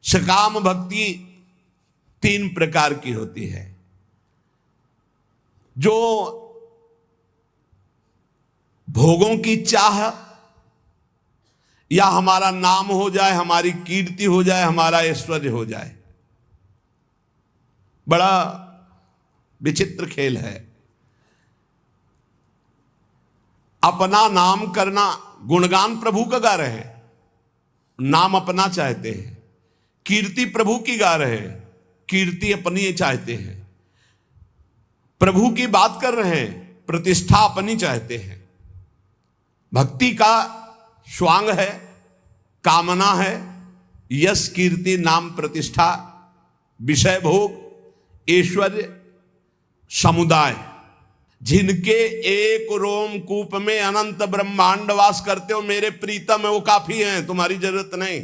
सकाम भक्ति 3 प्रकार की होती है। जो भोगों की चाह, या हमारा नाम हो जाए, हमारी कीर्ति हो जाए, हमारा ऐश्वर्य हो जाए। बड़ा विचित्र खेल है। अपना नाम करना, गुणगान प्रभु का गा रहे हैं, नाम अपना चाहते हैं। कीर्ति प्रभु की गा रहे हैं, कीर्ति अपनी चाहते हैं। प्रभु की बात कर रहे हैं, प्रतिष्ठा अपनी चाहते हैं। भक्ति का स्वांग है, कामना है, यश कीर्ति नाम प्रतिष्ठा, विषय भोग, ऐश्वर्य, समुदाय। जिनके एक रोमकूप में अनंत ब्रह्मांड वास करते हो मेरे प्रीतम है, वो काफी हैं, तुम्हारी जरूरत नहीं।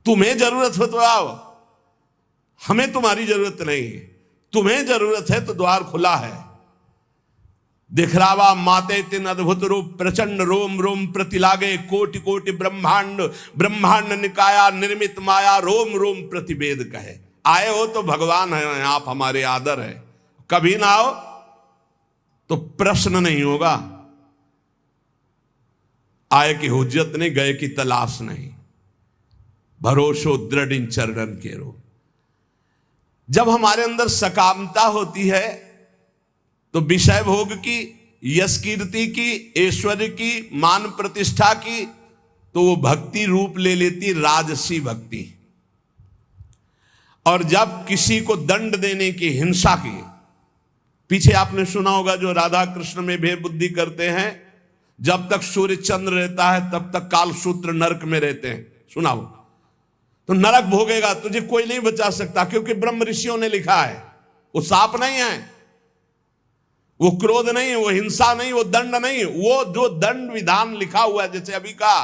तुम्हें जरूरत हो तो आओ, हमें तुम्हारी जरूरत नहीं। तुम्हें जरूरत है तो द्वार खुला है। दिखरावा माते तिन अद्भुत रूप, प्रचंड रोम रोम प्रति लागे, कोटि कोटि ब्रह्मांड ब्रह्मांड निकाया, निर्मित माया रोम रोम प्रतिवेद कहे। आए हो तो भगवान है आप, हमारे आदर है। कभी ना आओ तो प्रश्न नहीं होगा। आए की हुज्जत नहीं, गए की तलाश नहीं। भरोसो दृढ़ इन चरणन के रो। जब हमारे अंदर सकामता होती है तो विषय भोग की, यश कीर्ति की, ऐश्वर्य की, मान प्रतिष्ठा की, तो वो भक्ति रूप ले लेती राजसी भक्ति। और जब किसी को दंड देने की, हिंसा की, पीछे आपने सुना होगा जो राधा कृष्ण में भेद बुद्धि करते हैं, जब तक सूर्य चंद्र रहता है तब तक कालसूत्र नरक में रहते हैं। सुना हो तो नरक भोगेगा, तुझे कोई नहीं बचा सकता, क्योंकि ब्रह्म ऋषियों ने लिखा है। वो साप नहीं है, वो क्रोध नहीं है, वो हिंसा नहीं, वो दंड नहीं, वो जो दंड विधान लिखा हुआ है, जैसे अभी का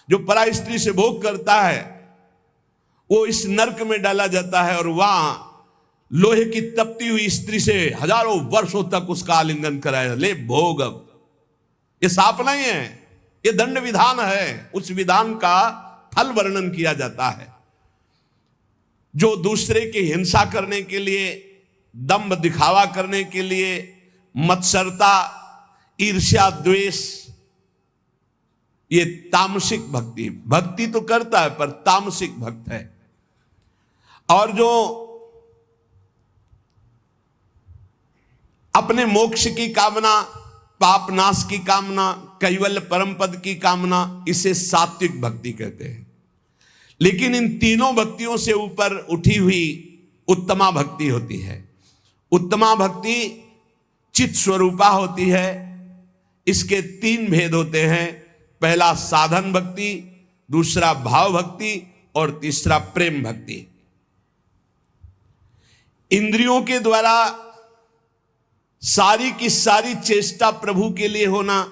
जो पराई स्त्री से भोग करता है वो इस नरक में डाला जाता है, और वहां लोहे की तपती हुई स्त्री से हजारों वर्षों तक उसका आलिंगन कराया, ले भोग। अब ये साप नहीं है, ये दंड विधान है। उस विधान का फल वर्णन किया जाता है। जो दूसरे की हिंसा करने के लिए, दंभ दिखावा करने के लिए, मत्सरता, ईर्ष्या, द्वेष, ये तामसिक भक्ति। भक्ति तो करता है पर तामसिक भक्त है। और जो अपने मोक्ष की कामना, पाप नाश की कामना, कैवल्य परम पद की कामना, इसे सात्विक भक्ति कहते हैं। लेकिन इन तीनों भक्तियों से ऊपर उठी हुई उत्तमा भक्ति होती है। उत्तमा भक्ति चित स्वरूपा होती है। इसके 3 भेद होते हैं। पहला साधन भक्ति, दूसरा भाव भक्ति और तीसरा प्रेम भक्ति। इंद्रियों के द्वारा सारी की सारी चेष्टा प्रभु के लिए होना,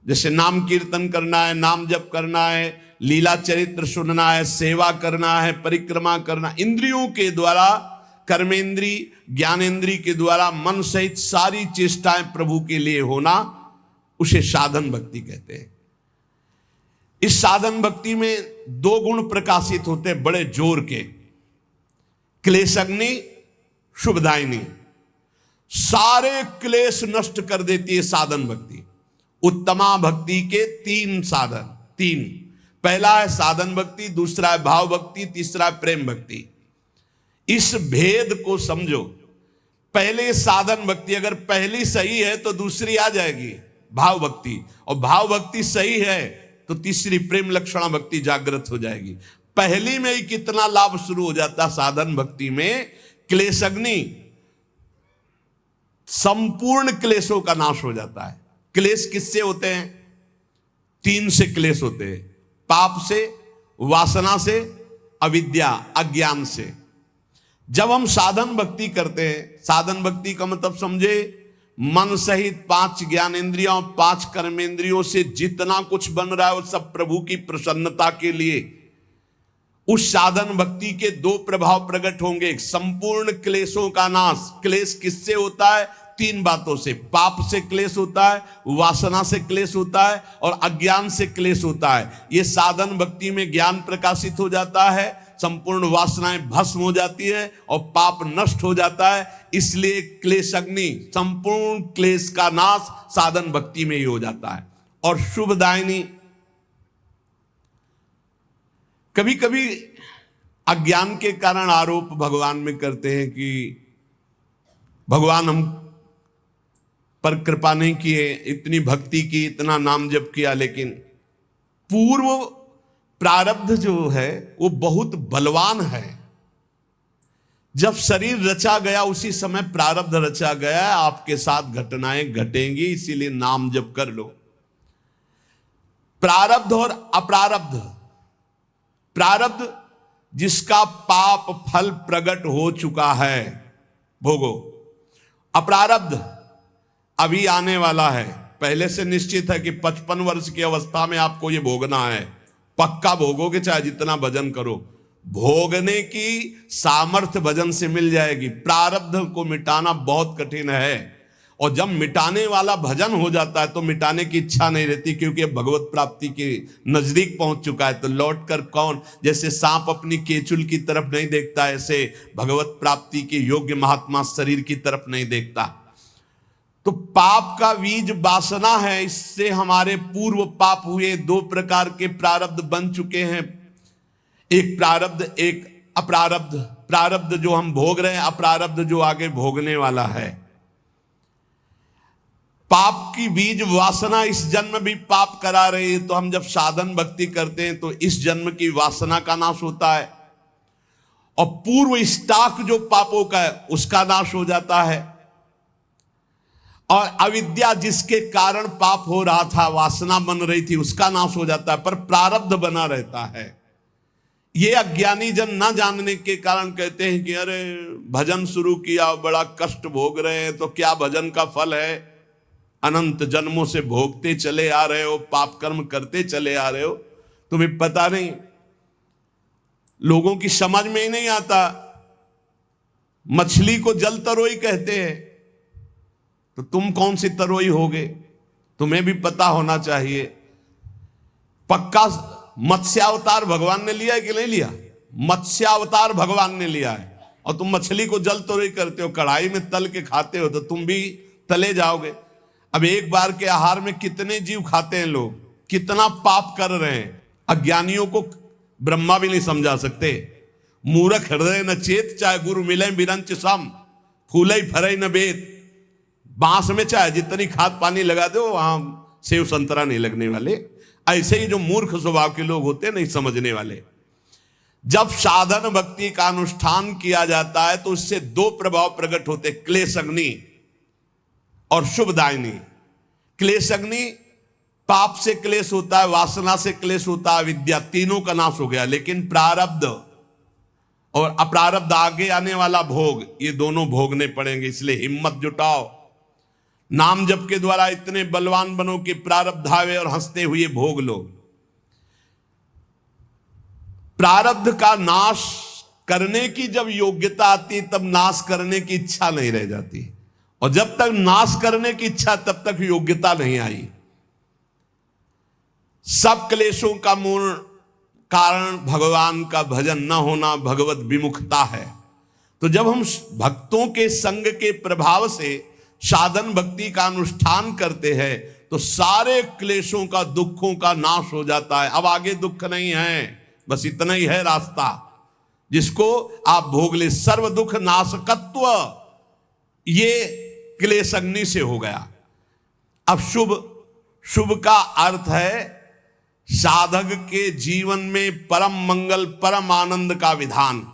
जैसे नाम कीर्तन करना है, नाम जप करना है, लीला चरित्र सुनना है, सेवा करना है, परिक्रमा करना, इंद्रियों के द्वारा, कर्मेंद्री, ज्ञानेंद्री के द्वारा मन सहित सारी चेष्टाएं प्रभु के लिए होना, उसे साधन भक्ति कहते हैं। इस साधन भक्ति में 2 गुण प्रकाशित होते हैं बड़े जोर के, क्लेशग्नि, शुभदायिनी। सारे क्लेश नष्ट कर देती है साधन भक्ति। उत्तमा भक्ति के 3 साधन, 3। पहला है साधन भक्ति, दूसरा है भाव भक्ति, तीसरा है प्रेम भक्ति। इस भेद को समझो। पहले साधन भक्ति अगर पहली सही है तो दूसरी आ जाएगी भाव भक्ति, और भाव भक्ति सही है तो तीसरी प्रेम लक्षणा भक्ति जागृत हो जाएगी। पहली में ही कितना लाभ शुरू हो जाता साधन भक्ति में। क्लेशग्नि, संपूर्ण क्लेशों का नाश हो जाता है। क्लेश किससे होते हैं? 3 से क्लेश होते हैं। पाप से, वासना से, अविद्या अज्ञान से। जब हम साधन भक्ति करते हैं, साधन भक्ति का मतलब समझे मन सहित 5 ज्ञानेंद्रियों, 5 कर्मेंद्रियों से जितना कुछ बन रहा है वो सब प्रभु की प्रसन्नता के लिए। उस साधन भक्ति के 2 प्रभाव प्रकट होंगे। संपूर्ण क्लेशों का नाश। क्लेश किससे होता है? तीन बातों से। पाप से क्लेश होता है, वासना से क्लेश होता है और अज्ञान से क्लेश होता है। ये साधन भक्ति में ज्ञान प्रकाशित हो जाता है, संपूर्ण वासनाएं भस्म हो जाती है और पाप नष्ट हो जाता है। इसलिए क्लेश अग्नि, संपूर्ण क्लेश का नाश साधन भक्ति में ही हो जाता है। और शुभदायिनी, कभी कभी अज्ञान के कारण आरोप भगवान में करते हैं कि भगवान हम पर कृपा नहीं किए, इतनी भक्ति की, इतना नाम जप किया, लेकिन पूर्व प्रारब्ध जो है वो बहुत बलवान है। जब शरीर रचा गया उसी समय प्रारब्ध रचा गया, आपके साथ घटनाएं घटेंगी, इसीलिए नाम जप कर लो। प्रारब्ध और अप्रारब्ध, प्रारब्ध जिसका पाप फल प्रकट हो चुका है भोगो, अप्रारब्ध अभी आने वाला है। पहले से निश्चित है कि 55 वर्ष की अवस्था में आपको ये भोगना है, पक्का भोगोगे, चाहे जितना भजन करो। भोगने की सामर्थ्य भजन से मिल जाएगी। प्रारब्ध को मिटाना बहुत कठिन है, और जब मिटाने वाला भजन हो जाता है तो मिटाने की इच्छा नहीं रहती, क्योंकि भगवत प्राप्ति के नजदीक पहुंच चुका है। तो लौट कर कौन, जैसे सांप अपनी केचुल की तरफ नहीं देखता, ऐसे भगवत प्राप्ति के योग्य महात्मा शरीर की तरफ नहीं देखता। तो पाप का बीज वासना है, इससे हमारे पूर्व पाप हुए। दो प्रकार के प्रारब्ध बन चुके हैं, एक प्रारब्ध एक अप्रारब्ध। प्रारब्ध जो हम भोग रहे हैं, अप्रारब्ध जो आगे भोगने वाला है। पाप की बीज वासना इस जन्म भी पाप करा रही है, तो हम जब साधन भक्ति करते हैं तो इस जन्म की वासना का नाश होता है, और पूर्व स्टॉक जो पापों का है उसका नाश हो जाता है। और अविद्या जिसके कारण पाप हो रहा था, वासना बन रही थी, उसका नाश हो जाता है, पर प्रारब्ध बना रहता है। ये अज्ञानी जन न जानने के कारण कहते हैं कि अरे भजन शुरू किया, बड़ा कष्ट भोग रहे हैं, तो क्या भजन का फल है? अनंत जन्मों से भोगते चले आ रहे हो, पाप कर्म करते चले आ रहे हो, तुम्हें पता नहीं। लोगों की समझ में ही नहीं आता। मछली को जल तरोई कहते हैं, तो तुम कौन सी तरोई होगे? तुम्हें भी पता होना चाहिए। पक्का मत्स्यावतार भगवान ने लिया है कि नहीं लिया? मत्स्यावतार भगवान ने लिया है, और तुम मछली को जल तरोई करते हो, कढ़ाई में तल के खाते हो, तो तुम भी तले जाओगे। अब एक बार के आहार में कितने जीव खाते हैं लोग, कितना पाप कर रहे हैं। अज्ञानियों को ब्रह्मा भी नहीं समझा सकते। मूर्ख हृदय न चेत, चाहे गुरु मिले बिरंच सम, फूले फरे न बेत। बांस में चाहे जितनी खाद पानी लगा दो, वहां सेव संतरा नहीं लगने वाले। ऐसे ही जो मूर्ख स्वभाव के लोग होते हैं, नहीं समझने वाले। जब साधन भक्ति का अनुष्ठान किया जाता है तो उससे दो प्रभाव प्रकट होते, क्लेश अग्नि और शुभदायिनी। क्लेश अग्नि, पाप से क्लेश होता है, वासना से क्लेश होता है, विद्या, तीनों का नाश हो गया। लेकिन प्रारब्ध और अप्रारब्ध, आगे आने वाला भोग, ये दोनों भोगने पड़ेंगे। इसलिए हिम्मत जुटाओ, नाम जप के द्वारा इतने बलवान बनो कि प्रारब्ध आवे और हंसते हुए भोग लो। प्रारब्ध का नाश करने की जब योग्यता आती, तब नाश करने की इच्छा नहीं रह जाती, और जब तक नाश करने की इच्छा, तब तक योग्यता नहीं आई। सब क्लेशों का मूल कारण भगवान का भजन न होना, भगवत विमुखता है। तो जब हम भक्तों के संग के प्रभाव से साधन भक्ति का अनुष्ठान करते हैं, तो सारे क्लेशों का, दुखों का नाश हो जाता है। अब आगे दुख नहीं है, बस इतना ही है रास्ता जिसको आप भोग ले। सर्व दुख नाशकत्व, ये क्लेश अग्नि से हो गया। अब शुभ का अर्थ है साधक के जीवन में परम मंगल, परम आनंद का विधान,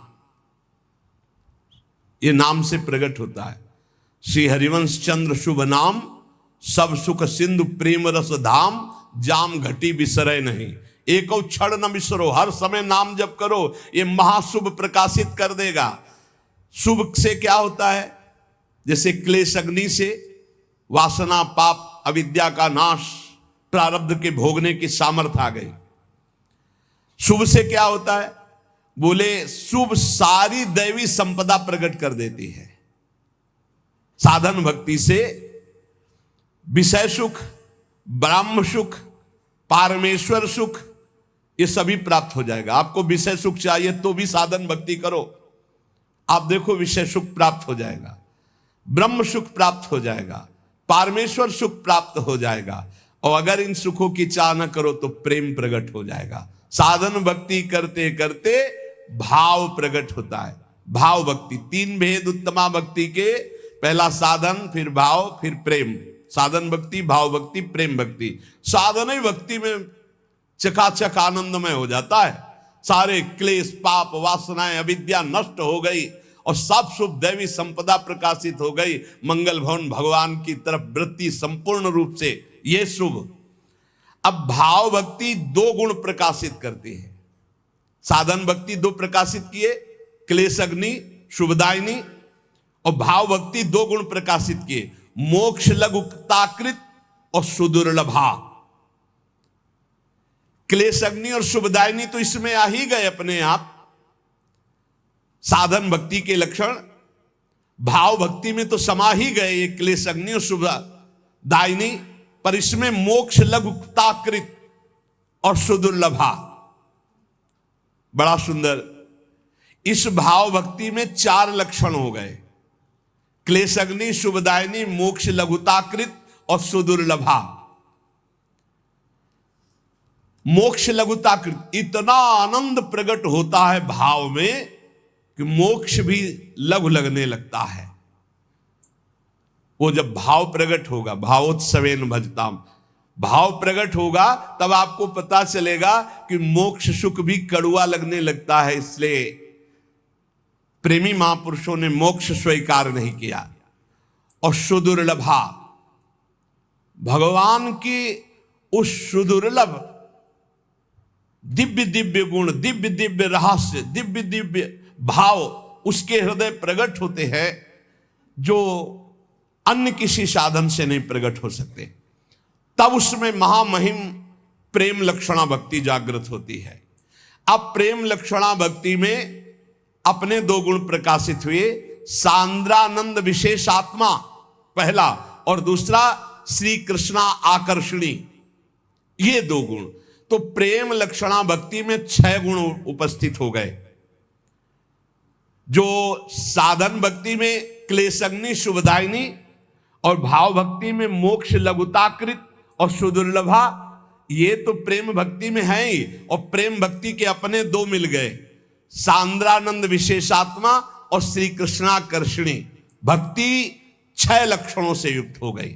ये नाम से प्रकट होता है। श्री हरिवंश चंद्र शुभ नाम, सब सुख सिंधु प्रेम रस धाम, जाम घटी बिसरे नहीं। एक क्षण न बिसरो, हर समय नाम जप करो, ये महाशुभ प्रकाशित कर देगा। शुभ से क्या होता है? जैसे क्लेश अग्नि से वासना, पाप, अविद्या का नाश, प्रारब्ध के भोगने की सामर्थ्य आ गई। शुभ से क्या होता है? बोले शुभ सारी दैवी संपदा प्रकट कर देती है। साधन भक्ति से विषय सुख, ब्रह्म सुख, पारमेश्वर सुख, ये सभी प्राप्त हो जाएगा। आपको विषय सुख चाहिए तो भी साधन भक्ति करो, आप देखो विषय सुख प्राप्त हो जाएगा, ब्रह्म सुख प्राप्त हो जाएगा, पारमेश्वर सुख प्राप्त हो जाएगा। और अगर इन सुखों की चाह न करो तो प्रेम प्रकट हो जाएगा। साधन भक्ति करते करते भाव प्रकट होता है। भाव भक्ति, तीन भेद उत्तमा भक्ति के, पहला साधन, फिर भाव, फिर प्रेम। साधन भक्ति, भाव भक्ति, प्रेम भक्ति। साधन ही भक्ति में चकाचक आनंदमय हो जाता है। सारे क्लेश, पाप, वासनाएं, अविद्या नष्ट हो गई और सब शुभ दैवी संपदा प्रकाशित हो गई। मंगल भवन भगवान की तरफ वृत्ति संपूर्ण रूप से, ये शुभ। अब भाव भक्ति दो गुण प्रकाशित करती है। साधन भक्ति दो प्रकाशित किए, क्लेश अग्नि, शुभदायिनी, और भाव भक्ति दो गुण प्रकाशित किए, मोक्ष लघुताकृत और सुदुर्लभा। क्लेश अग्नि और शुभदायिनी तो इसमें आ ही गए अपने आप, साधन भक्ति के लक्षण। भाव भक्ति में तो समा ही गए ये क्लेश अग्नि और शुभदायिनी, पर इसमें मोक्ष लघुताकृत और सुदुर्लभा। बड़ा सुंदर। इस भाव भक्ति में चार लक्षण हो गए, क्लेश अग्नि, शुभदायिनी, मोक्ष लघुताकृत और सुदुर्लभा। मोक्ष लघुताकृत, इतना आनंद प्रकट होता है भाव में कि मोक्ष भी लघु लगने लगता है। वो जब भाव प्रकट होगा, भावोत्सवेन भजताम, भाव प्रकट होगा तब आपको पता चलेगा कि मोक्ष सुख भी कड़ुआ लगने लगता है। इसलिए प्रेमी महापुरुषों ने मोक्ष स्वीकार नहीं किया। और सुदुर्लभा, भगवान की उस सुदुर्लभ दिव्य दिव्य गुण, दिव्य दिव्य रहस्य, दिव्य दिव्य भाव उसके हृदय प्रकट होते हैं जो अन्य किसी साधन से नहीं प्रकट हो सकते। तब उसमें महामहिम प्रेम लक्षणा भक्ति जागृत होती है। अब प्रेम लक्षणा भक्ति में अपने दो गुण प्रकाशित हुए, सांद्रानंद विशेषात्मा पहला, और दूसरा श्री कृष्णा आकर्षणी, ये दो गुण। तो प्रेम लक्षणा भक्ति में 6 गुण उपस्थित हो गए। जो साधन भक्ति में क्लेशग्नि, शुभदायिनी, और भाव भक्ति में मोक्ष लघुताकृत और सुदुर्लभा, ये तो प्रेम भक्ति में है ही। और प्रेम भक्ति के अपने दो मिल गए, सांद्रानंद विशेषात्मा और श्री कृष्णाकर्षणी भक्ति 6 लक्षणों से युक्त हो गई।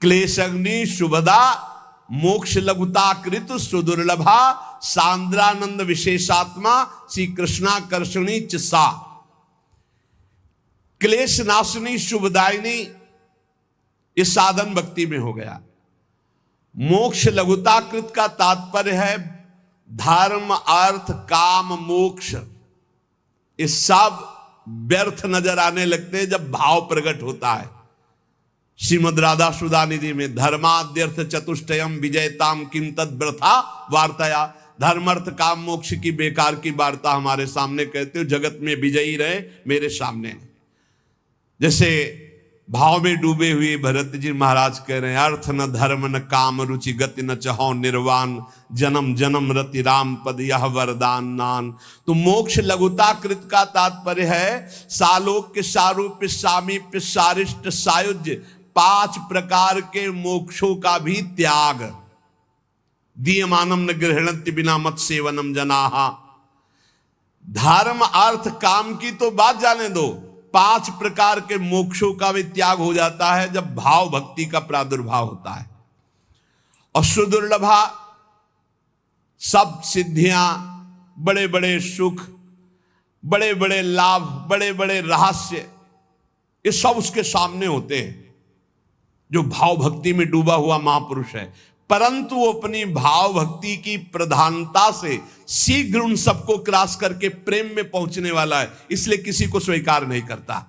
क्लेशग्नि, शुभदा, मोक्ष लघुताकृत, सुदुर्लभा, सांद्रानंद विशेषात्मा, श्री कृष्णाकर्षणी सा। क्लेश नाशनी, शुभदायिनी, इस साधन भक्ति में हो गया। मोक्ष लघुताकृत का तात्पर्य है धर्म, अर्थ, काम, मोक्ष, ये सब व्यर्थ नजर आने लगते हैं जब भाव प्रकट होता है। श्रीमद् राधा सुधानिधि में धर्माद्यर्थ चतुष्टयम विजयताम किम तद वृथा वार्ताया, धर्म अर्थ काम मोक्ष की बेकार की वार्ता हमारे सामने कहते हो, जगत में विजयी रहे मेरे सामने। जैसे भाव में डूबे हुए भरत जी महाराज कह रहे हैं, अर्थ न धर्म न काम रुचि गति न चहो निर्वाण, जन्म जन्म रति राम पद यह वरदान नान। तो मोक्ष लघुताकृत का तात्पर्य है सालोक्य, सारूप्य, सामीप्य, सारिष्ट, सायुज्य, 5 प्रकार के मोक्षों का भी त्याग। दीयमानम न गृहणत्य बिना मत सेवनम जनाहा। धर्म अर्थ काम की तो बात जाने दो, 5 प्रकार के मोक्षों का भी त्याग हो जाता है जब भाव भक्ति का प्रादुर्भाव होता है। और सुदुर्लभा, सब सिद्धियां, बड़े बड़े सुख, बड़े बड़े लाभ, बड़े बड़े रहस्य, ये सब उसके सामने होते हैं जो भाव भक्ति में डूबा हुआ महापुरुष है। परंतु वो अपनी भाव भक्ति की प्रधानता से शीघ्र उन सबको क्रॉस करके प्रेम में पहुंचने वाला है, इसलिए किसी को स्वीकार नहीं करता,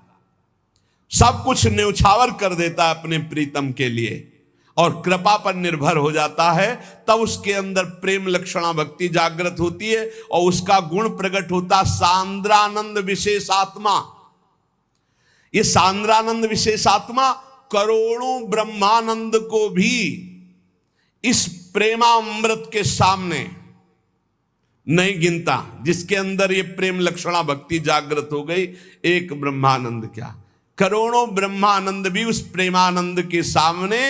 सब कुछ न्यौछावर कर देता है अपने प्रीतम के लिए और कृपा पर निर्भर हो जाता है। तब उसके अंदर प्रेम लक्षणा भक्ति जागृत होती है और उसका गुण प्रकट होता सांद्रानंद विशेषात्मा। ये सांद्रानंद विशेषात्मा करोड़ों ब्रह्मानंद को भी इस प्रेमामृत के सामने नहीं गिनता। जिसके अंदर ये प्रेम लक्षणा भक्ति जागृत हो गई, एक ब्रह्मानंद क्या, करोड़ों ब्रह्मानंद भी उस प्रेमानंद के सामने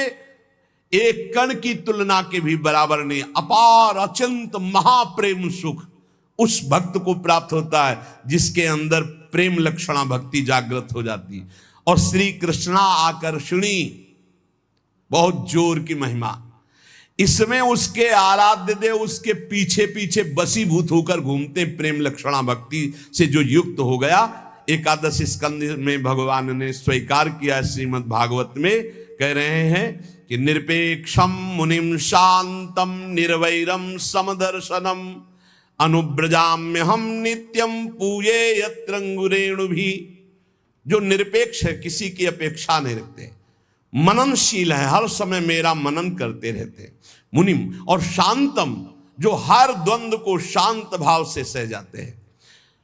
एक कण की तुलना के भी बराबर नहीं। अपार अत्यंत महाप्रेम सुख उस भक्त को प्राप्त होता है जिसके अंदर प्रेम लक्षणा भक्ति जागृत हो जाती है। और श्री कृष्णा आकर्षणी, बहुत जोर की महिमा इसमें। उसके आराध्य देव उसके पीछे पीछे बसीभूत होकर घूमते, प्रेम लक्षणा भक्ति से जो युक्त हो गया। एकादश स्कंद में भगवान ने स्वीकार किया, श्रीमद् भागवत में कह रहे हैं कि निरपेक्षम मुनिम शांतम निर्वैरम समदर्शनम अनुब्रजाम्य हम नित्यम पूये यत्रंगुरेणु भी। जो निरपेक्ष है, किसी की अपेक्षा नहीं रखते, मननशील है, हर समय मेरा मनन करते रहते, मुनिम। और शांतम, जो हर द्वंद्व को शांत भाव से सह जाते हैं।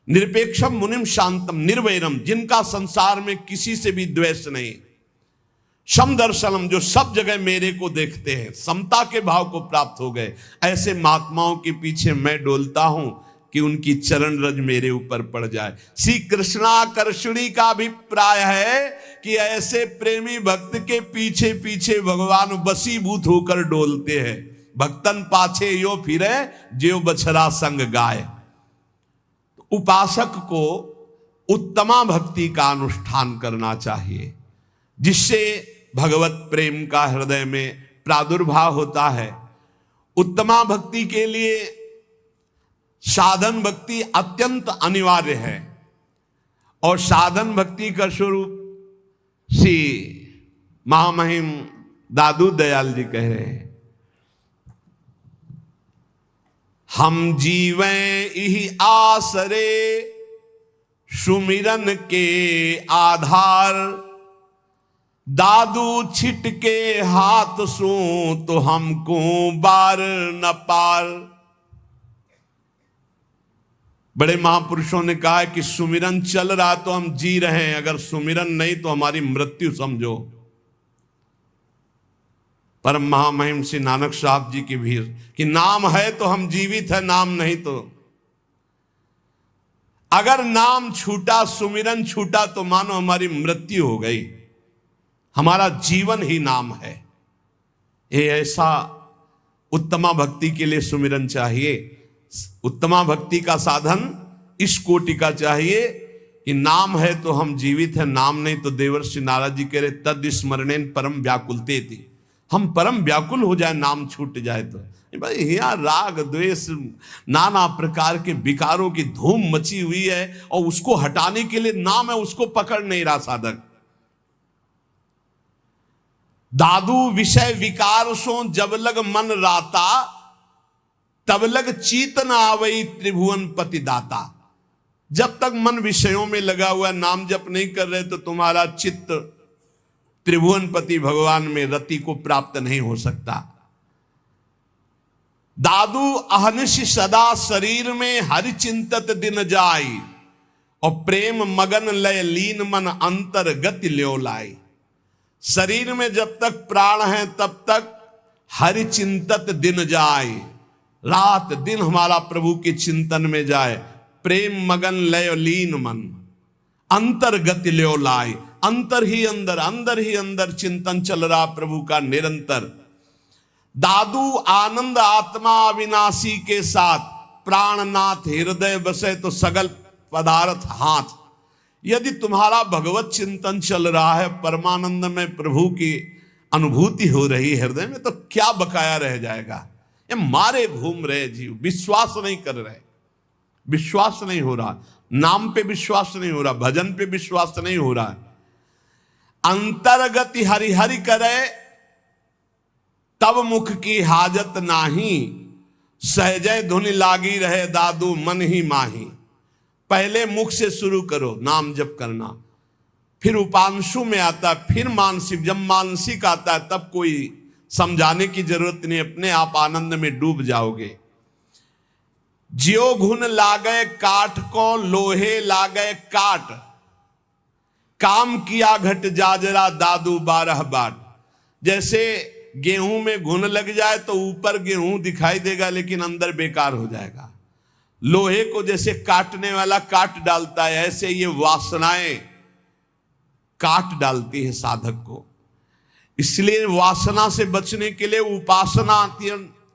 निरपेक्षम मुनिम शांतम निर्वैरम, जिनका संसार में किसी से भी द्वेष नहीं। समदर्शनम, जो सब जगह मेरे को देखते हैं, समता के भाव को प्राप्त हो गए। ऐसे महात्माओं के पीछे मैं डोलता हूं कि उनकी चरण रज मेरे ऊपर पड़ जाए। श्री कृष्णाकर्षणी का अभिप्राय है कि ऐसे प्रेमी भक्त के पीछे पीछे भगवान वशीभूत होकर डोलते हैं। भक्तन पाछे यो फिरे ज्यो बछड़ा संग गाय। उपासक को उत्तमा भक्ति का अनुष्ठान करना चाहिए, जिससे भगवत प्रेम का हृदय में प्रादुर्भाव होता है। उत्तमा भक्ति के लिए साधन भक्ति अत्यंत अनिवार्य है। और साधन भक्ति का स्वरूप श्री महामहिम दादू दयाल जी कह रहे हैं, हम जीवें इहि आसरे सुमिरन के आधार। दादू छिटके हाथ सो तो हमको बार न पार। बड़े महापुरुषों ने कहा है कि सुमिरन चल रहा तो हम जी रहे हैं, अगर सुमिरन नहीं तो हमारी मृत्यु समझो। परम महामहिम श्री नानक साहब जी की भीड़ कि नाम है तो हम जीवित है, नाम नहीं तो। अगर नाम छूटा, सुमिरन छूटा तो मानो हमारी मृत्यु हो गई। हमारा जीवन ही नाम है। ये ऐसा उत्तमा भक्ति के लिए सुमिरन चाहिए। उत्तमा भक्ति का साधन इस कोटि का चाहिए कि नाम है तो हम जीवित हैं, नाम नहीं तो देवर्षि नारद जी कह रहे तद स्मरणेन परम व्याकुलते थी। हम परम व्याकुल हो जाए, नाम छूट जाए तो। भाई यहाँ राग द्वेष नाना प्रकार के विकारों की धूम मची हुई है और उसको हटाने के लिए नाम है, उसको पकड़ नहीं रहा साधक। दादू विषय विकार सो जब लग मन राता, तब लग चीत न आवई त्रिभुवन पति दाता। जब तक मन विषयों में लगा हुआ, नाम जप नहीं कर रहे तो तुम्हारा चित्त त्रिभुवन पति भगवान में रति को प्राप्त नहीं हो सकता। दादू अहनिश सदा शरीर में हरि चिंतत दिन जाई, और प्रेम मगन लय लीन मन अंतर गति ल्यो लाई। शरीर में जब तक प्राण है तब तक हरि चिंतत दिन जाए, रात दिन हमारा प्रभु के चिंतन में जाए। प्रेम मगन लय लीन मन अंतर गति ल्यो लाई। अंतर ही अंदर चिंतन चल रहा प्रभु का निरंतर। दादू आनंद आत्मा अविनाशी के साथ, प्राणनाथ हृदय बसे तो सगल पदार्थ हाथ। यदि तुम्हारा भगवत चिंतन चल रहा है, परमानंद में प्रभु की अनुभूति हो रही है हृदय में, तो क्या बकाया रह जाएगा। ये मारे घूम रहे जीव, विश्वास नहीं कर रहे, विश्वास नहीं हो रहा, नाम पे विश्वास नहीं हो रहा, भजन पे विश्वास नहीं हो रहा। अंतर्गति हरि हरि करे तब मुख की हाजत नाही, सहजय धुनि लागी रहे दादू मन ही माही। पहले मुख से शुरू करो नाम जप करना, फिर उपांशु में आता, फिर मानसिक। जब मानसिक आता है तब कोई समझाने की जरूरत नहीं, अपने आप आनंद में डूब जाओगे। ज्यो घुन लागे काठ को लोहे लागे काट, काम किया घट जाजरा दादू 12 बाट। जैसे गेहूं में घुन लग जाए तो ऊपर गेहूं दिखाई देगा लेकिन अंदर बेकार हो जाएगा। लोहे को जैसे काटने वाला काट डालता है, ऐसे ये वासनाएं काट डालती है साधक को। इसलिए वासना से बचने के लिए उपासना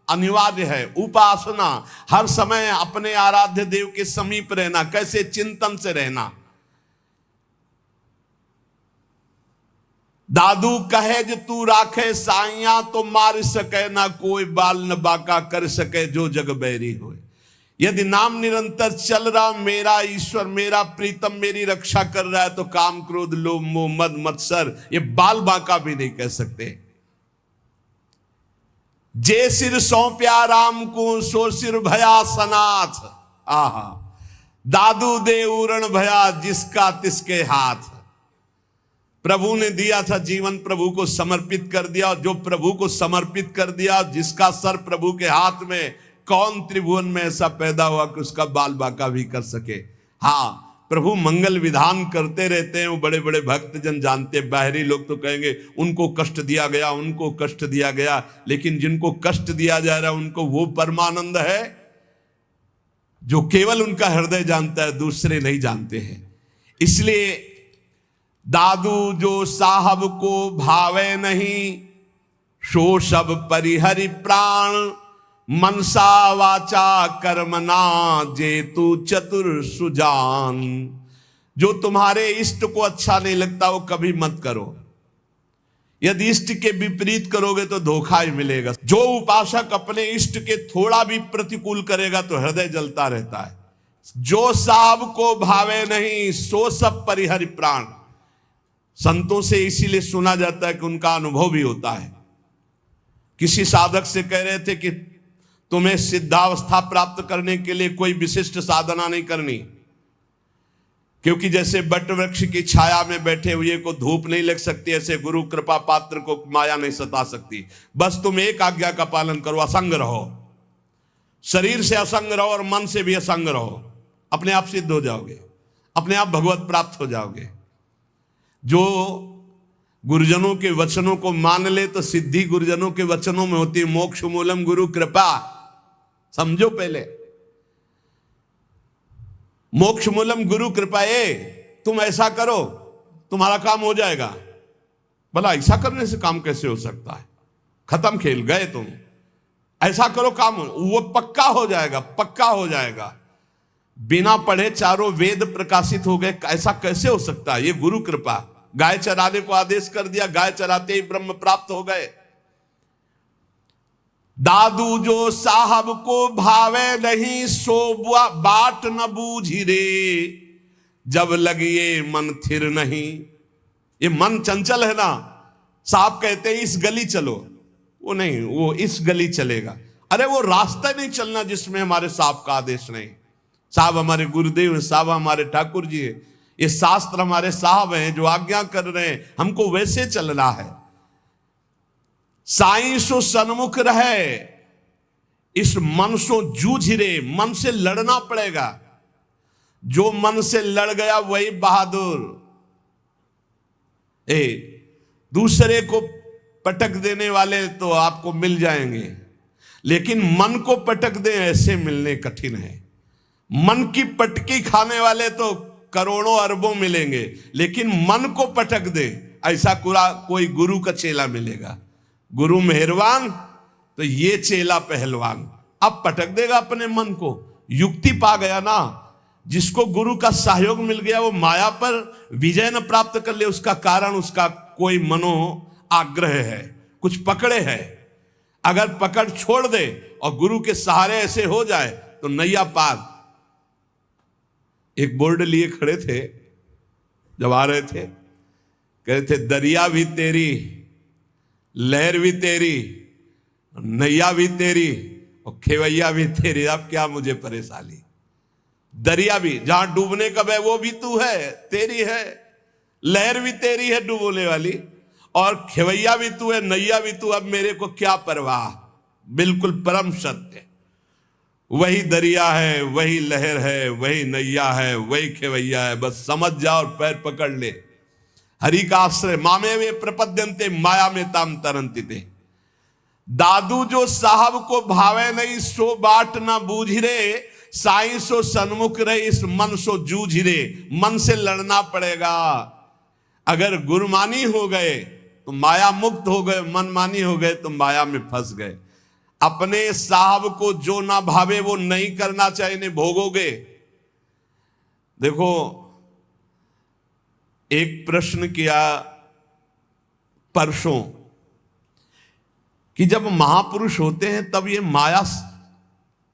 अनिवार्य है। उपासना, हर समय अपने आराध्य देव के समीप रहना। कैसे? चिंतन से रहना। दादू कहे जो तू राखे साइया, तो मार सके ना कोई बाल न बाका कर सके जो जग बैरी हो। यदि नाम निरंतर चल रहा, मेरा ईश्वर मेरा प्रीतम मेरी रक्षा कर रहा है, तो काम क्रोध लोभ मोह मद मत्सर ये बाल बाका भी नहीं कह सकते। जे सिर सौंप्या राम को सो सिर भया सनाथ। आहा, दादू दे उरण भया जिसका तिसके हाथ। प्रभु ने दिया था जीवन, प्रभु को समर्पित कर दिया। जो प्रभु को समर्पित कर दिया, जिसका सर प्रभु के हाथ में, कौन त्रिभुवन में ऐसा पैदा हुआ कि उसका बाल बाका भी कर सके। हाँ, प्रभु मंगल विधान करते रहते हैं, वो बड़े बड़े भक्त जन जानते। बाहरी लोग तो कहेंगे उनको कष्ट दिया गया, उनको कष्ट दिया गया, लेकिन जिनको कष्ट दिया जा रहा है उनको वो परमानंद है जो केवल उनका हृदय जानता है, दूसरे नहीं जानते हैं। इसलिए दादू जो साहब को भावे नहीं, सो सब परिहरि प्राण। मनसा वाचा कर्मना जेतु चतुर सुजान। जो तुम्हारे इष्ट को अच्छा नहीं लगता वो कभी मत करो। यदि इष्ट के विपरीत करोगे तो धोखा ही मिलेगा। जो उपासक अपने इष्ट के थोड़ा भी प्रतिकूल करेगा तो हृदय जलता रहता है। जो साहब को भावे नहीं, सो सब परिहरि प्राण। संतों से इसीलिए सुना जाता है कि उनका अनुभव भी होता है। किसी साधक से कह रहे थे कि तुम्हें सिद्धावस्था प्राप्त करने के लिए कोई विशिष्ट साधना नहीं करनी, क्योंकि जैसे बट वृक्ष की छाया में बैठे हुए को धूप नहीं लग सकती, ऐसे गुरु कृपा पात्र को माया नहीं सता सकती। बस तुम एक आज्ञा का पालन करो, असंग रहो। शरीर से असंग रहो और मन से भी असंग रहो, अपने आप सिद्ध हो जाओगे, अपने आप भगवत प्राप्त हो जाओगे। जो गुरुजनों के वचनों को मान ले तो सिद्धि गुरुजनों के वचनों में होती है। मोक्ष मूलम गुरु कृपा, समझो पहले। मोक्ष मूलम गुरु कृपा। तुम ऐसा करो तुम्हारा काम हो जाएगा। भला ऐसा करने से काम कैसे हो सकता है? खत्म खेल, गए तुम। ऐसा करो काम वो पक्का हो जाएगा, पक्का हो जाएगा। बिना पढ़े चारों वेद प्रकाशित हो गए, ऐसा कैसे हो सकता है? ये गुरु कृपा। गाय चराने को आदेश कर दिया, गाय चराते ही ब्रह्म प्राप्त हो गए। दादू जो साहब को भावे नहीं, सो बाट न बूझी रे। जब लगिए मन थिर नहीं। ये मन चंचल है ना। साहब कहते हैं इस गली चलो, वो नहीं, वो इस गली चलेगा। अरे वो रास्ता नहीं चलना जिसमें हमारे साहब का आदेश नहीं। साहब हमारे गुरुदेव हैं, साहब हमारे ठाकुर जी है, ये शास्त्र हमारे साहब हैं जो आज्ञा कर रहे हैं, हमको वैसे चलना है। साईं सो सन्मुख रहे, इस मन सो जूझ रे। मन से लड़ना पड़ेगा। जो मन से लड़ गया वही बहादुर। दूसरे को पटक देने वाले तो आपको मिल जाएंगे, लेकिन मन को पटक दे ऐसे मिलने कठिन है। मन की पटकी खाने वाले तो करोड़ों अरबों मिलेंगे, लेकिन मन को पटक दे ऐसा कोई गुरु का चेला मिलेगा। गुरु मेहरबान तो ये चेला पहलवान। अब पटक देगा अपने मन को। युक्ति पा गया ना। जिसको गुरु का सहयोग मिल गया वो माया पर विजय न प्राप्त कर ले, उसका कारण उसका कोई मनो आग्रह है, कुछ पकड़े है। अगर पकड़ छोड़ दे और गुरु के सहारे ऐसे हो जाए तो नैया पार। एक बोर्ड लिए खड़े थे, जब आ रहे थे कह रहे थे दरिया भी तेरी, लहर भी तेरी, नैया भी तेरी और खेवैया भी तेरी। अब क्या मुझे परेशानी। दरिया भी जहां डूबने का है वो भी तू है, तेरी है। लहर भी तेरी है डूबोने वाली, और खेवैया भी तू है, नैया भी तू। अब मेरे को क्या परवाह। बिल्कुल परम सत्य। वही दरिया है, वही लहर है, वही नैया है, वही खेवैया है। बस समझ जा और पैर पकड़ ले। हरि का आश्रय, मामे वे प्रपद्यंते माया में ताम तरंती थे। दादू जो साहब को भावे नहीं सो बाट ना बूझ रे, साई सो सन्मुख रहे इस मन सो जूझ रे। मन से लड़ना पड़ेगा। अगर गुरमानी हो गए तो माया मुक्त हो गए, मनमानी हो गए तो माया में फंस गए। अपने साहब को जो ना भावे वो नहीं करना चाहिए, नहीं भोगोगे। देखो, एक प्रश्न किया परसों कि जब महापुरुष होते हैं तब ये माया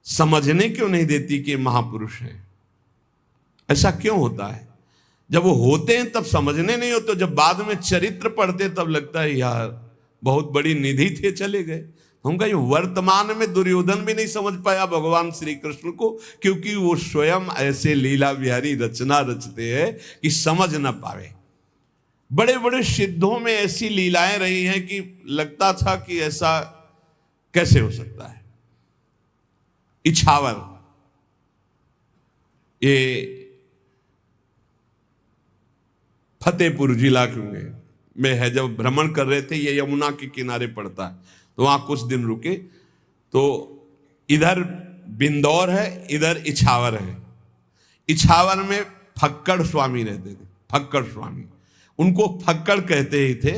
समझने क्यों नहीं देती कि महापुरुष हैं? ऐसा क्यों होता है? जब वो होते हैं तब समझने नहीं होते, जब बाद में चरित्र पढ़ते तब लगता है यार बहुत बड़ी निधि थे, चले गए। हम कहीं वर्तमान में दुर्योधन भी नहीं समझ पाया भगवान श्री कृष्ण को, क्योंकि वो स्वयं ऐसे लीला विहारी रचना रचते हैं कि समझ ना पावे। बड़े बड़े सिद्धों में ऐसी लीलाएं रही हैं कि लगता था कि ऐसा कैसे हो सकता है। इछावर, ये फतेहपुर जिला में है, जब भ्रमण कर रहे थे, ये यमुना के किनारे पड़ता है, तो वहां कुछ दिन रुके। तो इधर बिंदौर है, इधर इछावर है। इछावर में फक्कड़ स्वामी रहते थे, फक्कड़ स्वामी। उनको फक्कड़ कहते ही थे।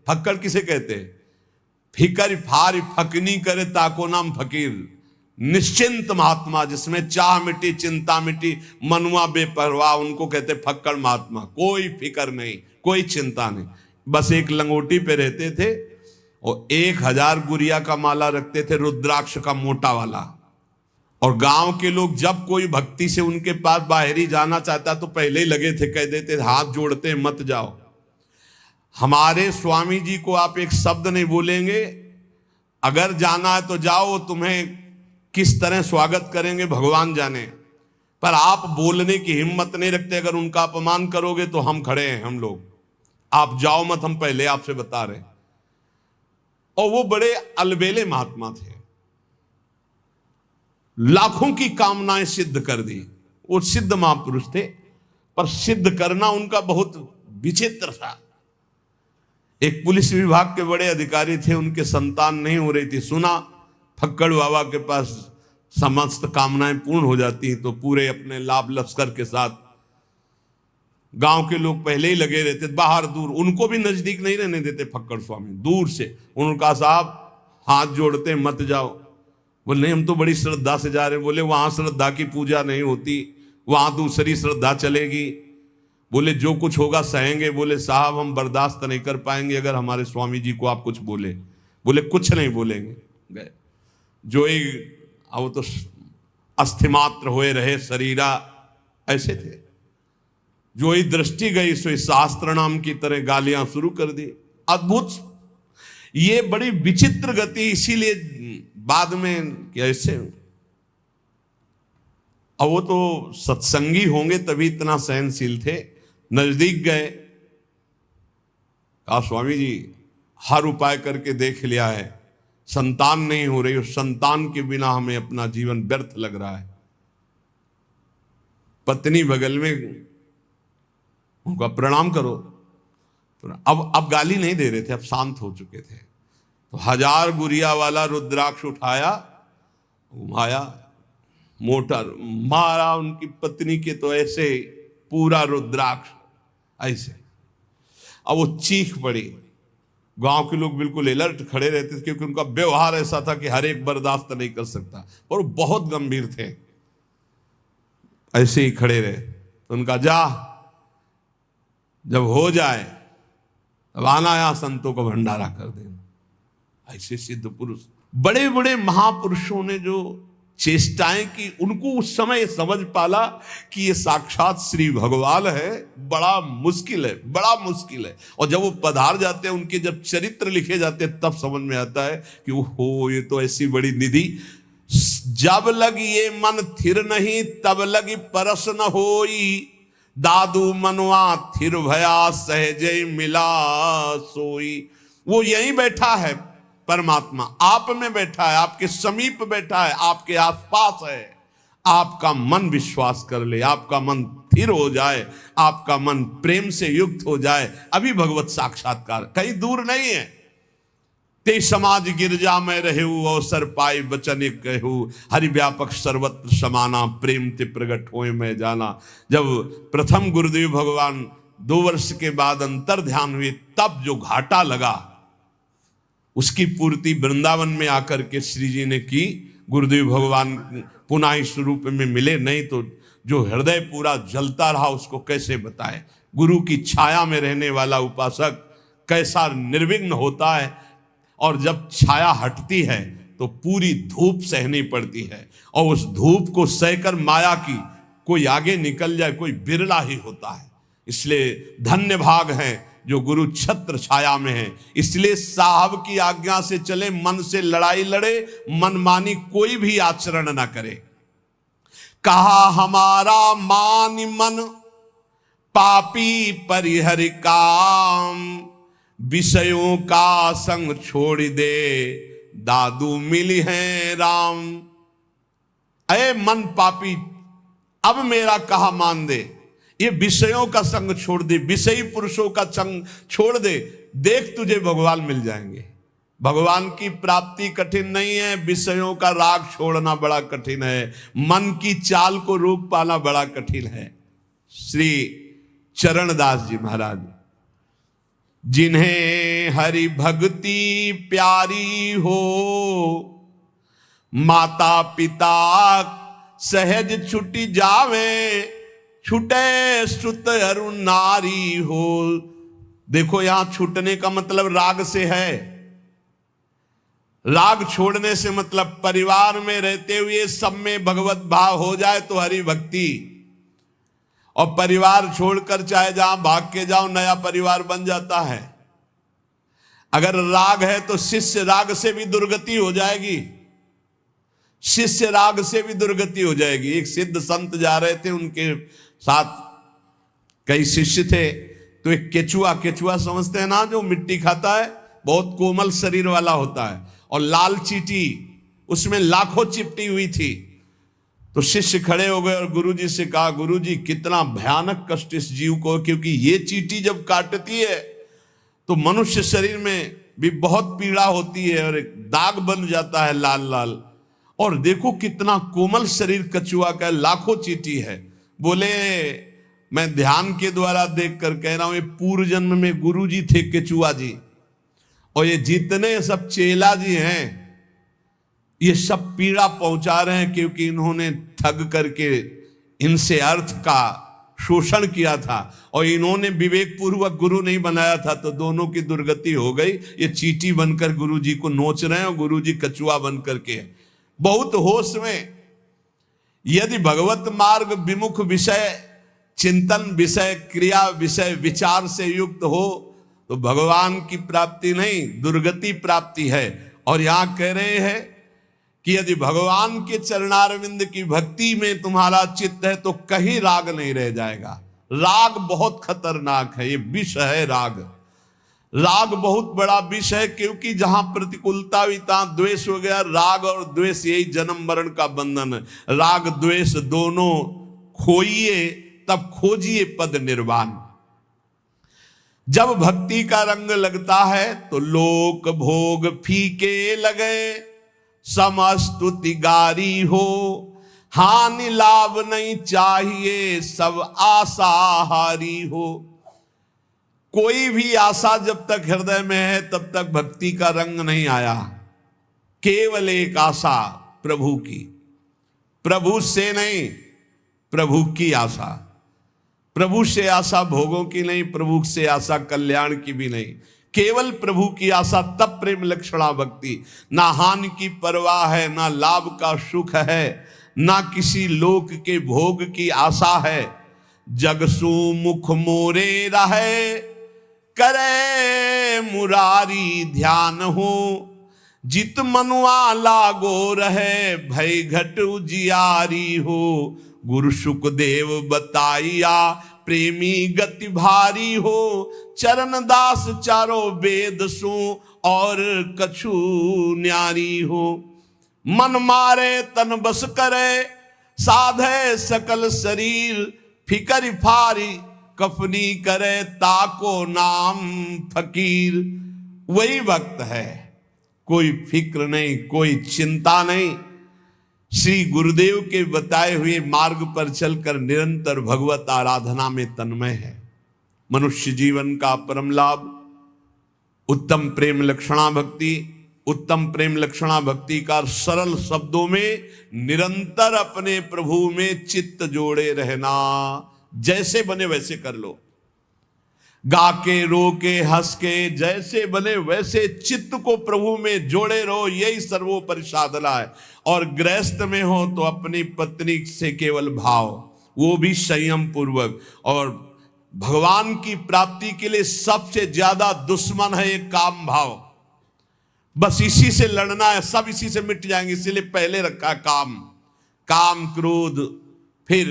फक्कड़ किसे कहते हैं? फिकर फार फकनी करे ताको नाम फकीर। निश्चिंत महात्मा, जिसमें चाह मिटी चिंता मिटी, मनुआ बेपरवाह, उनको कहते फक्कड़ महात्मा। कोई फिकर नहीं, कोई चिंता नहीं, बस एक लंगोटी पे रहते थे और 1000 गुरिया का माला रखते थे, रुद्राक्ष का मोटा वाला। और गांव के लोग जब कोई भक्ति से उनके पास बाहरी जाना चाहता तो पहले ही लगे थे, कह देते हाथ जोड़ते मत जाओ। हमारे स्वामी जी को आप एक शब्द नहीं बोलेंगे, अगर जाना है तो जाओ, तुम्हें किस तरह स्वागत करेंगे भगवान जाने, पर आप बोलने की हिम्मत नहीं रखते। अगर उनका अपमान करोगे तो हम खड़े हैं, हम लोग, आप जाओ मत, हम पहले आपसे बता रहे हैं। और वो बड़े अलबेले महात्मा थे, लाखों की कामनाएं सिद्ध कर दी। वो सिद्ध महापुरुष थे, पर सिद्ध करना उनका बहुत विचित्र था। एक पुलिस विभाग के बड़े अधिकारी थे, उनके संतान नहीं हो रही थी। सुना फक्कड़ बाबा के पास समस्त कामनाएं पूर्ण हो जाती हैं, तो पूरे अपने लाभ लश्कर के साथ गांव के लोग पहले ही लगे रहते, बाहर दूर, उनको भी नजदीक नहीं रहने देते फक्कड़ स्वामी, दूर से। उनका साहब हाथ जोड़ते मत जाओ। बोले नहीं, हम तो बड़ी श्रद्धा से जा रहे हैं। बोले वहां श्रद्धा की पूजा नहीं होती, वहां दूसरी श्रद्धा चलेगी। बोले जो कुछ होगा सहेंगे। बोले साहब हम बर्दाश्त नहीं कर पाएंगे अगर हमारे स्वामी जी को आप कुछ बोले। बोले कुछ नहीं बोलेंगे। गए जो ही वो तो अस्थिमात्र हुए रहे शरीरा, ऐसे थे। जो ही दृष्टि गई सो शास्त्र नाम की तरह गालियां शुरू कर दी। अद्भुत, ये बड़ी विचित्र गति। इसीलिए बाद में कैसे, अब वो तो सत्संगी होंगे तभी इतना सहनशील थे। नजदीक गए, कहा स्वामी जी हर उपाय करके देख लिया है, संतान नहीं हो रही, उस संतान के बिना हमें अपना जीवन व्यर्थ लग रहा है। पत्नी बगल में, उनका प्रणाम करो। अब गाली नहीं दे रहे थे, अब शांत हो चुके थे। तो 1000 गुरिया वाला रुद्राक्ष उठाया, घुमाया, मोटर मारा उनकी पत्नी के, तो ऐसे पूरा रुद्राक्ष ऐसे। अब वो चीख पड़ी। गांव के लोग बिल्कुल अलर्ट खड़े रहते थे, क्योंकि उनका व्यवहार ऐसा था कि हर एक बर्दाश्त नहीं कर सकता, और वो बहुत गंभीर थे। ऐसे ही खड़े रहे। तो उनका जा, जब हो जाए तब आना, यहां संतों को भंडारा कर देना। ऐसे सिद्ध पुरुष, बड़े बड़े महापुरुषों ने जो चेष्टाएं की, उनको उस समय समझ पाला कि ये साक्षात श्री भगवान है। बड़ा मुश्किल है, बड़ा मुश्किल है। और जब वो पधार जाते हैं, उनके जब चरित्र लिखे जाते हैं, तब समझ में आता है कि वो ये तो ऐसी बड़ी निधि। जब लग ये मन थिर नहीं, तब लगी परस न होई, दादू मनवा थिर भया सहजे मिला सोई। वो यहीं बैठा है, परमात्मा आप में बैठा है, आपके समीप बैठा है, आपके आसपास है। आपका मन विश्वास कर ले, आपका मन स्थिर हो जाए, आपका मन प्रेम से युक्त हो जाए, अभी भगवत साक्षात्कार कहीं दूर नहीं है। ते समाज गिरजा में रहू, अवसर पाई बचन एक कहू, हरि व्यापक सर्वत्र समाना, प्रेम ते प्रगट होए में जाना। जब प्रथम गुरुदेव भगवान 2 वर्ष के बाद अंतर ध्यान हुए, तब जो घाटा लगा उसकी पूर्ति वृंदावन में आकर के श्री जी ने की। गुरुदेव भगवान पुनः इस रूप में मिले, नहीं तो जो हृदय पूरा जलता रहा उसको कैसे बताए। गुरु की छाया में रहने वाला उपासक कैसा निर्विघ्न होता है, और जब छाया हटती है तो पूरी धूप सहनी पड़ती है, और उस धूप को सहकर माया की कोई आगे निकल जाए कोई बिरला ही होता है। इसलिए धन्य भाग हैं जो गुरु छत्र छाया में है। इसलिए साहब की आज्ञा से चले, मन से लड़ाई लड़े, मनमानी कोई भी आचरण ना करे। कहा हमारा मान मन पापी परिहर काम, विषयों का संग छोड़ दे दादू मिली है राम। अरे मन पापी, अब मेरा कहा मान दे, ये विषयों का संग छोड़ दे, विषयी पुरुषों का संग छोड़ दे, देख तुझे भगवान मिल जाएंगे। भगवान की प्राप्ति कठिन नहीं है, विषयों का राग छोड़ना बड़ा कठिन है, मन की चाल को रोक पाना बड़ा कठिन है। श्री चरणदास जी महाराज, जिन्हें हरि भक्ति प्यारी हो, माता पिता सहज छुटी जावे, छुटे सुत अरु नारी हो। देखो यहां छूटने का मतलब राग से है। राग छोड़ने से मतलब परिवार में रहते हुए सब में भगवत भाव हो जाए तो हरि भक्ति, और परिवार छोड़कर चाहे जहां भाग के जाओ नया परिवार बन जाता है। अगर राग है तो शिष्य राग से भी दुर्गति हो जाएगी, शिष्य राग से भी दुर्गति हो जाएगी। एक सिद्ध संत जा रहे थे, उनके साथ कई शिष्य थे, तो एक केचुआ, केचुआ समझते हैं ना, जो मिट्टी खाता है, बहुत कोमल शरीर वाला होता है, और लाल चींटी उसमें लाखों चिपटी हुई थी। तो शिष्य खड़े हो गए और गुरुजी से कहा, गुरुजी कितना भयानक कष्ट इस जीव को, क्योंकि ये चींटी जब काटती है तो मनुष्य शरीर में भी बहुत पीड़ा होती है और एक दाग बन जाता है लाल लाल, और देखो कितना कोमल शरीर कछुआ का, लाखों चींटी है। बोले मैं ध्यान के द्वारा देख कर कह रहा हूं, ये पूर्व जन्म में गुरुजी थे केचुआ जी, और ये जितने सब चेला जी हैं ये सब पीड़ा पहुंचा रहे हैं, क्योंकि इन्होंने ठग करके इनसे अर्थ का शोषण किया था, और इन्होंने विवेक पूर्वक गुरु नहीं बनाया था, तो दोनों की दुर्गति हो गई। ये चींटी बनकर गुरु जी को नोच रहे हैं और गुरु जी कछुआ बन करके। बहुत होश में यदि भगवत मार्ग विमुख विषय चिंतन, विषय क्रिया, विषय विचार से युक्त हो तो भगवान की प्राप्ति नहीं दुर्गति प्राप्ति है। और यहां कह रहे हैं कि यदि भगवान के चरणारविंद की भक्ति में तुम्हारा चित्त है तो कहीं राग नहीं रह जाएगा। राग बहुत खतरनाक है, ये विष है राग। राग बहुत बड़ा विष है, क्योंकि जहां प्रतिकूलता हुई तहां द्वेष हो गया। राग और द्वेष यही जन्म मरण का बंधन है। राग द्वेष दोनों खोइए तब खोजिए पद निर्वाण। जब भक्ति का रंग लगता है तो लोक भोग फीके लगे, समस्तुति गारी हो, हानि लाभ नहीं चाहिए, सब आशाहारी हो। कोई भी आशा जब तक हृदय में है तब तक भक्ति का रंग नहीं आया। केवल एक आशा प्रभु की, प्रभु से नहीं, प्रभु की आशा। प्रभु से आशा भोगों की नहीं, प्रभु से आशा कल्याण की भी नहीं, केवल प्रभु की आशा। तब प्रेम लक्षणा भक्ति। ना हानि की परवाह है, ना लाभ का सुख है, ना किसी लोक के भोग की आशा है। जगसु मुख मोरे रहे, करे मुरारी ध्यान हो, जित मनुआ लागो रहे, भय घट उजियारी हो। गुरु सुखदेव बताइया, प्रेमी गति भारी हो, चरण दास चारों वेद सु, और कछु न्यारी हो। मन मारे तन बस करे, साधे सकल शरीर, फिकर फारी कफनी करे ताको नाम फकीर। वही भक्त है, कोई फिक्र नहीं, कोई चिंता नहीं, श्री गुरुदेव के बताए हुए मार्ग पर चलकर निरंतर भगवत आराधना में तन्मय है। मनुष्य जीवन का परम लाभ उत्तम प्रेम लक्षणा भक्ति। उत्तम प्रेम लक्षणा भक्ति का सरल शब्दों में निरंतर अपने प्रभु में चित्त जोड़े रहना। जैसे बने वैसे कर लो, गा के रो के हंस के, जैसे बने वैसे चित्त को प्रभु में जोड़े रहो, यही सर्वोपरि साधना है। और गृहस्थ में हो तो अपनी पत्नी से केवल भाव, वो भी संयम पूर्वक। और भगवान की प्राप्ति के लिए सबसे ज्यादा दुश्मन है ये काम भाव, बस इसी से लड़ना है, सब इसी से मिट जाएंगे। इसीलिए पहले रखा है काम, काम क्रोध, फिर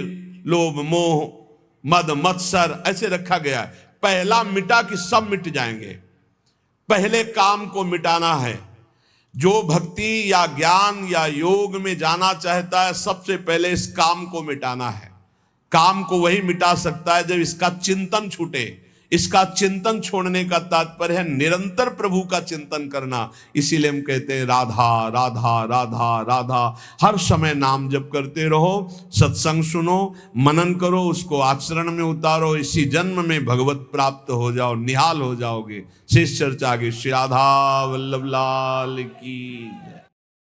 लोभ मोह मद मत्सर, ऐसे रखा गया है। पहला मिटा कि सब मिट जाएंगे, पहले काम को मिटाना है। जो भक्ति या ज्ञान या योग में जाना चाहता है, सबसे पहले इस काम को मिटाना है। काम को वही मिटा सकता है जब इसका चिंतन छूटे। इसका चिंतन छोड़ने का तात्पर्य है निरंतर प्रभु का चिंतन करना। इसीलिए हम कहते हैं राधा राधा राधा राधा। हर समय नाम जप करते रहो, सत्संग सुनो, मनन करो, उसको आचरण में उतारो। इसी जन्म में भगवत प्राप्त हो जाओ, निहाल हो जाओगे। शेष चर्चा आगे। श्री राधा वल्लभ लाल की।